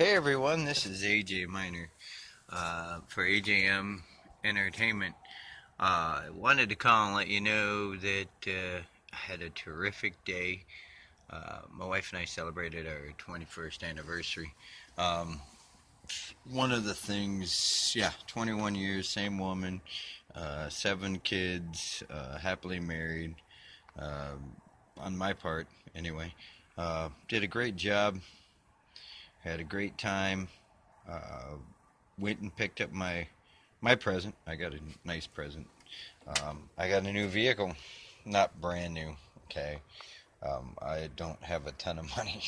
Hey everyone, this is AJ Miner for AJM Entertainment. I wanted to call and let you know that I had a terrific day. My wife and I celebrated our 21st anniversary. Um, One of the things, 21 years, same woman, 7 kids, happily married, uh, on my part anyway. Did a great job, had a great time. Uh, Went and picked up my present. I got a nice present. I got a new vehicle, not brand new. Okay, I don't have a ton of money,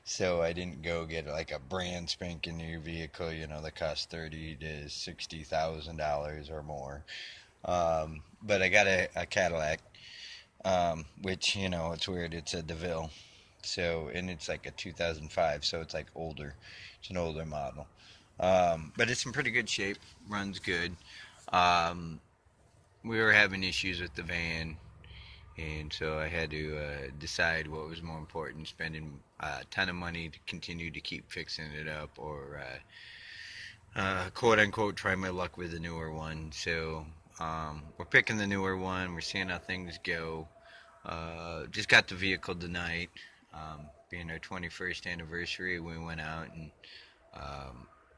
so I didn't go get like a brand spanking new vehicle. That costs $30,000 to $60,000 or more. But I got a Cadillac, which it's weird. It's a DeVille, so and it's like a 2005, so it's like older. It's an older model. But it's in pretty good shape. Runs good. Um, we were having issues with the van, and so I had to decide what was more important: spending a ton of money to continue to keep fixing it up, or quote unquote try my luck with the newer one. So we're picking the newer one. We're seeing how things go. Just got the vehicle tonight. Being our 21st anniversary, we went out and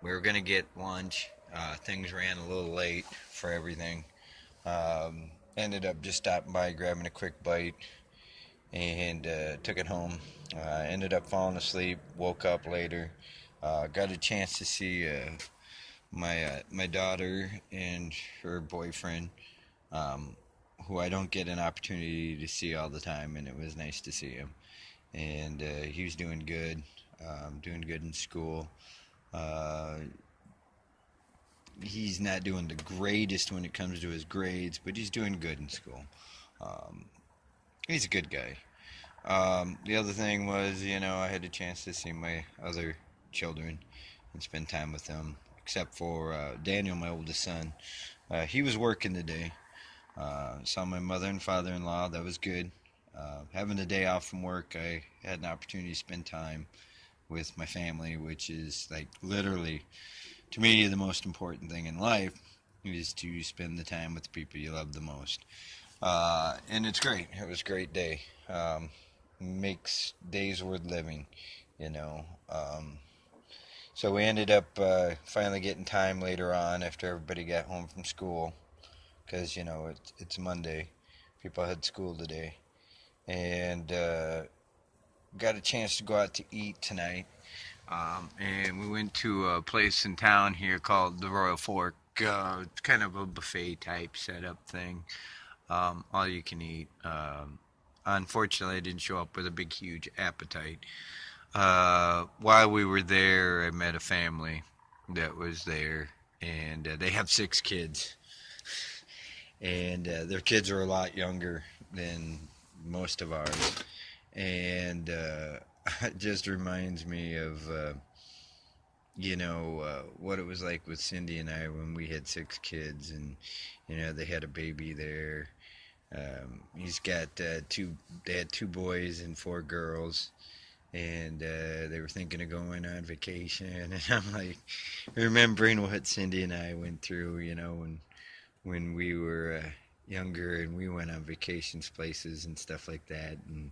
we were gonna get lunch. Things ran a little late for everything. Ended up just stopping by, grabbing a quick bite, and took it home. Ended up falling asleep. Woke up later. Got a chance to see my daughter and her boyfriend, um, who I don't get an opportunity to see all the time, and it was nice to see him. And he was doing good in school. Uh, he's not doing the greatest when it comes to his grades, but he's doing good in school. Um, he's a good guy. The other thing was, I had a chance to see my other children and spend time with them, except for Daniel, my oldest son. He was working today. Saw my mother and father-in-law. That was good. Having a day off from work, I had an opportunity to spend time with my family, which is like literally, to me, the most important thing in life is to spend the time with the people you love the most. And it's great. It was a great day. Makes days worth living, you know. So we ended up finally getting time later on after everybody got home from school, because it's Monday. People had school today, and got a chance to go out to eat tonight. And we went to a place in town here called the Royal Fork. It's kind of a buffet type setup thing. All you can eat. Unfortunately, I didn't show up with a big, huge appetite. While we were there, I met a family that was there, and they have 6 kids, and their kids are a lot younger than most of ours, and it just reminds me of what it was like with Cindy and I when we had 6 kids, and they had a baby there. He's got two. They had 2 boys and 4 girls, and they were thinking of going on vacation. And I'm like, remembering what Cindy and I went through, when we were younger and we went on vacations places and stuff like that. And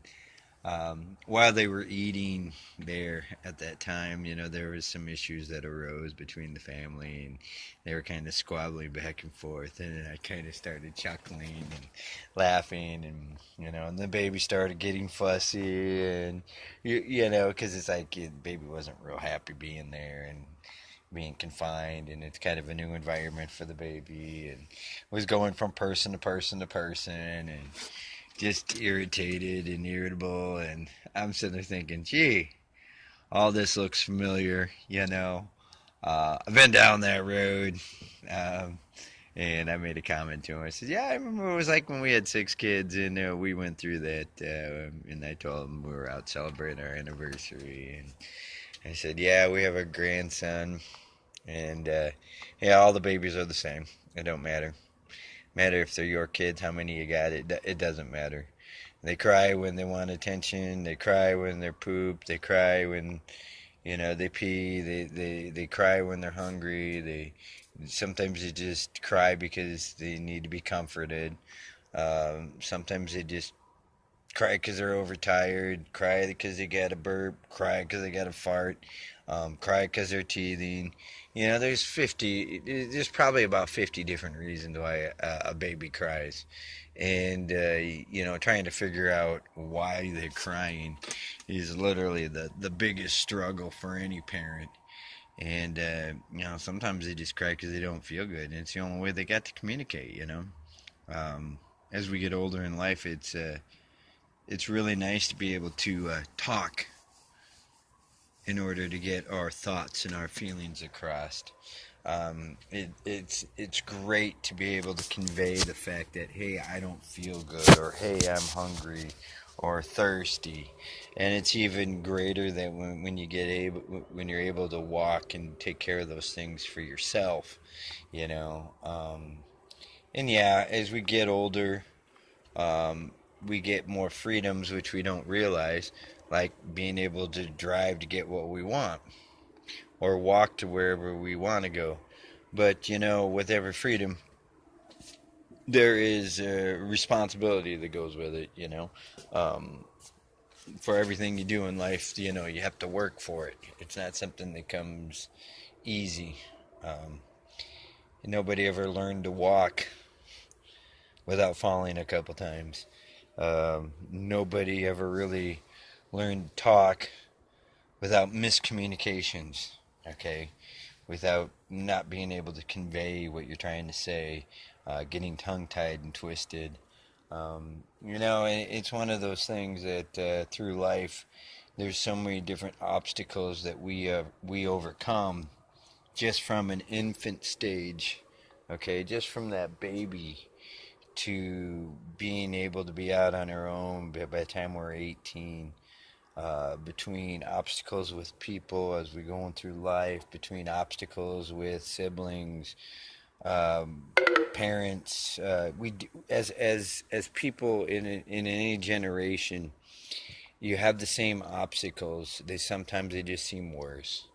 while they were eating there at that time, there was some issues that arose between the family, and they were kind of squabbling back and forth. And then I kind of started chuckling and laughing, and the baby started getting fussy, and because it's like the baby wasn't real happy being there and being confined, and it's kind of a new environment for the baby, and was going from person to person to person, and just irritated and irritable. And I'm sitting there thinking, gee, all this looks familiar, I've been down that road. Um, and I made a comment to him. I said, yeah, I remember what it was like when we had 6 kids, and we went through that. And I told him we were out celebrating our anniversary. And I said, yeah, we have a grandson. And yeah, all the babies are the same. It don't matter if they're your kids, how many you got. It doesn't matter. They cry when they want attention. They cry when they're pooped. They cry when You know, they pee, they cry when they're hungry. Sometimes they just cry because they need to be comforted. Sometimes they just cry because they're overtired, cry because they got a burp, cry because they got a fart, cry because they're teething. You know, there's probably about 50 different reasons why a baby cries. And, you know, trying to figure out why they're crying is literally the biggest struggle for any parent. And, you know, sometimes they just cry because they don't feel good. And it's the only way they got to communicate, you know. As we get older in life, it's really nice to be able to talk in order to get our thoughts and our feelings across. It's great to be able to convey the fact that, hey, I don't feel good, or hey, I'm hungry or thirsty. And it's even greater that when when you're able to walk and take care of those things for yourself, you know. And yeah, as we get older, um, we get more freedoms which we don't realize, like being able to drive to get what we want or walk to wherever we want to go. But you know, with every freedom, there is a responsibility that goes with it. You know, um, for everything you do in life, you know, you have to work for it. It's not something that comes easy. Um, Nobody ever learned to walk without falling a couple times. Nobody ever really learned to talk without miscommunications, okay? Without not being able to convey what you're trying to say, getting tongue tied and twisted. You know, it's one of those things that through life, there's so many different obstacles that we overcome just from an infant stage, okay? Just from that baby to being able to be out on our own by the time we're 18, between obstacles with people as we're going through life, between obstacles with siblings, um, parents. As people in any generation, you have the same obstacles. They just seem worse.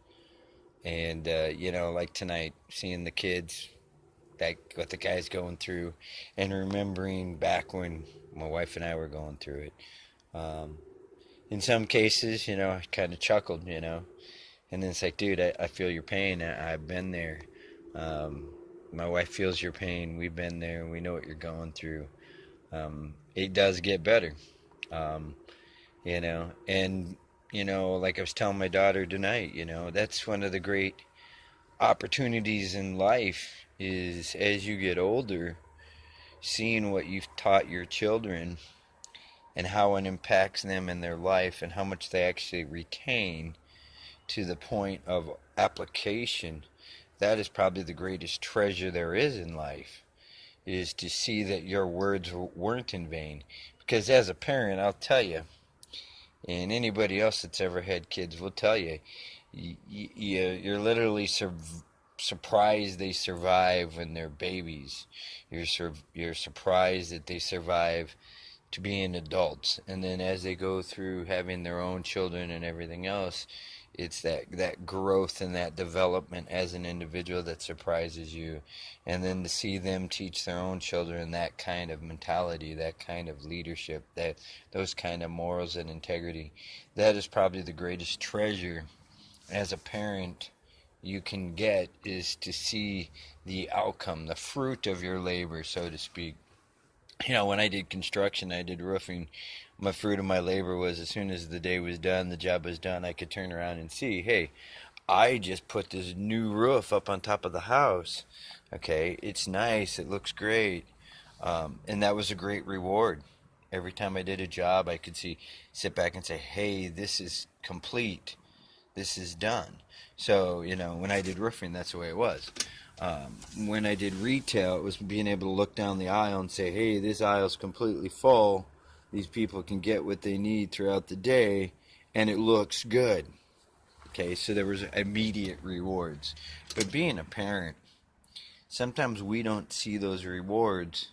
And you know, like tonight, seeing the kids, like what the guy's going through, and remembering back when my wife and I were going through it. Um, in some cases, you know, I kind of chuckled, you know, and then it's like, dude, I feel your pain. I've been there. Um, my wife feels your pain. We've been there. We know what you're going through. It does get better, um, you know, and you know, like I was telling my daughter tonight, you know, that's one of the great opportunities in life is as you get older, seeing what you've taught your children and how it impacts them in their life and how much they actually retain to the point of application. That is probably the greatest treasure there is in life, is to see that your words weren't in vain. Because as a parent, I'll tell you, and anybody else that's ever had kids will tell you, you're literally surprised they survive when they're babies. You're surprised that they survive to being adults, and then as they go through having their own children and everything else, it's that growth and that development as an individual that surprises you. And then to see them teach their own children that kind of mentality, that kind of leadership, that those kind of morals and integrity, that is probably the greatest treasure as a parent you can get, is to see the outcome, the fruit of your labor, so to speak. You know, when I did construction, I did roofing, my fruit of my labor was as soon as the day was done, the job was done, I could turn around and see, hey, I just put this new roof up on top of the house. Okay, it's nice, it looks great. And that was a great reward. Every time I did a job, I could sit back and say, hey, this is complete. This is done. So, you know, when I did roofing, that's the way it was. When I did retail, it was being able to look down the aisle and say, hey, this aisle's completely full. These people can get what they need throughout the day, and it looks good. Okay, so there was immediate rewards. But being a parent, sometimes we don't see those rewards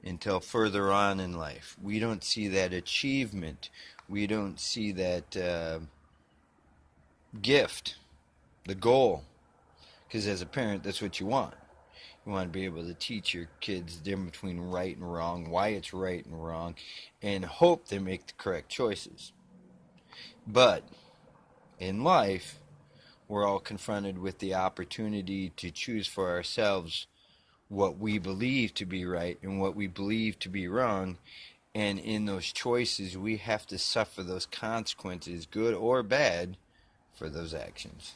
until further on in life. We don't see that achievement. We don't see that gift, the goal. Because as a parent, that's what you want. You want to be able to teach your kids the difference between right and wrong, why it's right and wrong, and hope they make the correct choices. But in life, we're all confronted with the opportunity to choose for ourselves what we believe to be right and what we believe to be wrong. And in those choices, we have to suffer those consequences, good or bad, for those actions.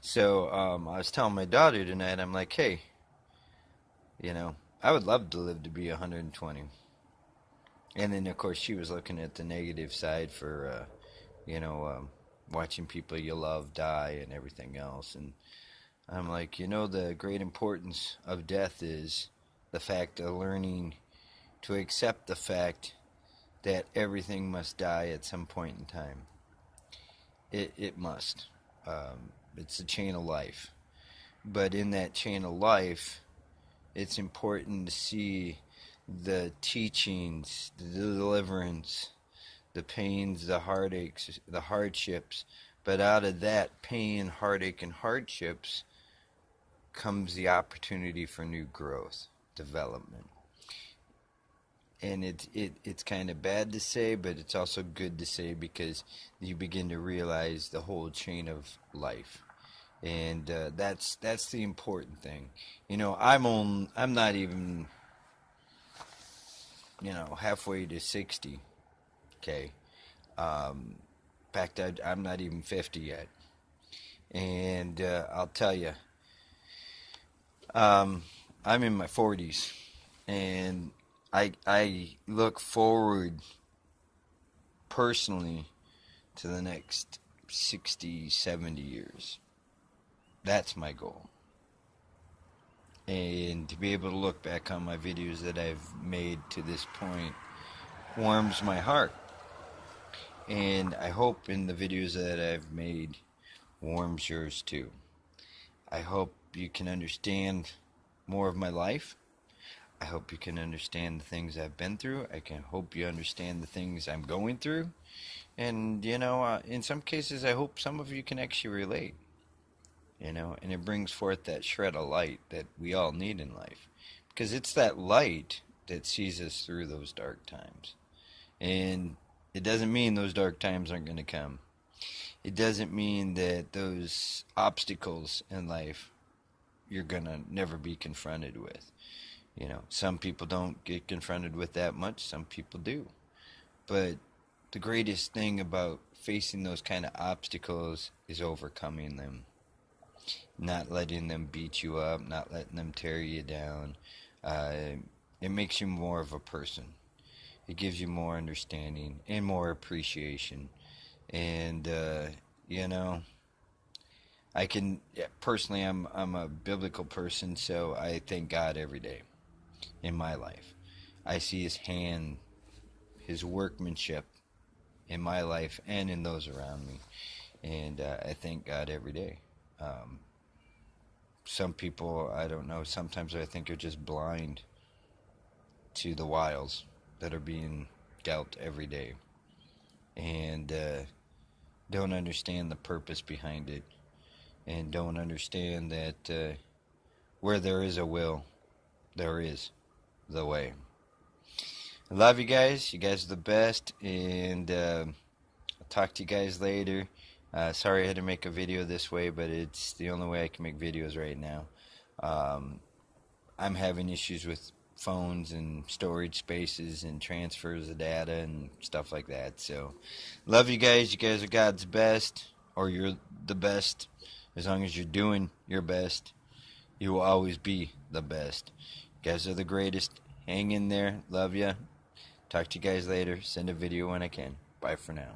So I was telling my daughter tonight, I'm like, hey, I would love to live to be 120. And then, of course, she was looking at the negative side for, watching people you love die and everything else. And I'm like, the great importance of death is the fact of learning to accept the fact that everything must die at some point in time. It must. It's a chain of life. But in that chain of life, it's important to see the teachings, the deliverance, the pains, the heartaches, the hardships. But out of that pain, heartache, and hardships comes the opportunity for new growth, development. And it's kind of bad to say, but it's also good to say because you begin to realize the whole chain of life. And that's the important thing. I'm not even halfway to 60. Okay. In fact, I'm not even 50 yet. And I'll tell you, I'm in my 40s, and I look forward personally to the next 60, 70 years. That's my goal. And to be able to look back on my videos that I've made to this point warms my heart. And I hope in the videos that I've made warms yours too. I hope you can understand more of my life. I hope you can understand the things I've been through. I can hope you understand the things I'm going through. And, in some cases, I hope some of you can actually relate. And it brings forth that shred of light that we all need in life. Because it's that light that sees us through those dark times. And it doesn't mean those dark times aren't going to come. It doesn't mean that those obstacles in life you're going to never be confronted with. Some people don't get confronted with that much. Some people do. But the greatest thing about facing those kind of obstacles is overcoming them. Not letting them beat you up, not letting them tear you down. It makes you more of a person. It gives you more understanding and more appreciation. And, I can, personally, I'm a biblical person, so I thank God every day in my life. I see His hand, His workmanship in my life and in those around me. And I thank God every day. Some people, I don't know, sometimes I think are just blind to the wiles that are being dealt every day. And don't understand the purpose behind it. And don't understand that where there is a will, there is the way. I love you guys. You guys are the best. And I'll talk to you guys later. Sorry I had to make a video this way, but it's the only way I can make videos right now. I'm having issues with phones and storage spaces and transfers of data and stuff like that. So, love you guys. You guys are God's best, or you're the best. As long as you're doing your best, you will always be the best. You guys are the greatest. Hang in there. Love ya. Talk to you guys later. Send a video when I can. Bye for now.